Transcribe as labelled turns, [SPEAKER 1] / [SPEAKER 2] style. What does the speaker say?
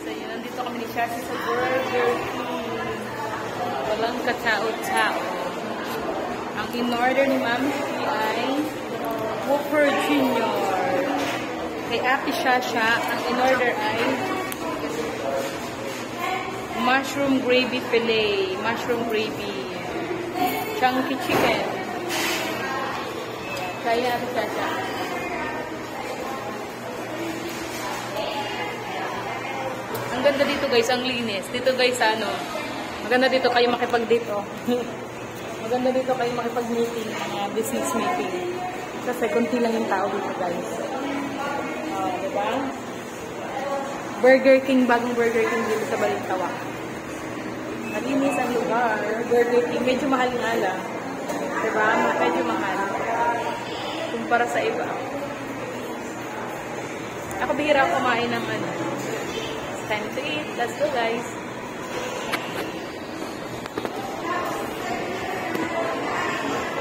[SPEAKER 1] sa inyo. Nandito kami ni Shashi sa Burger King. Walang katao-tao. Ang in-order ni Mami ay Whopper Junior. Kay Ate Shasha, ang in-order ay mushroom gravy fillet. Mushroom gravy. Chunky chicken. Kaya Ate Shasha. Ang ganda dito guys, ang linis. Dito guys, ano, maganda dito kayo makipag-date, oh. Maganda dito kayo makipag-meeting, business meeting. Kasi konti lang yung tao dito guys. Diba? Burger King, bagong Burger King dito sa Balintawak. Malinis ang lugar. Burger King, medyo mahal nga lang. Diba? Medyo mahal. Kumpara sa iba. Ako bihira kumain ng ano. Time to eat. Let's go guys.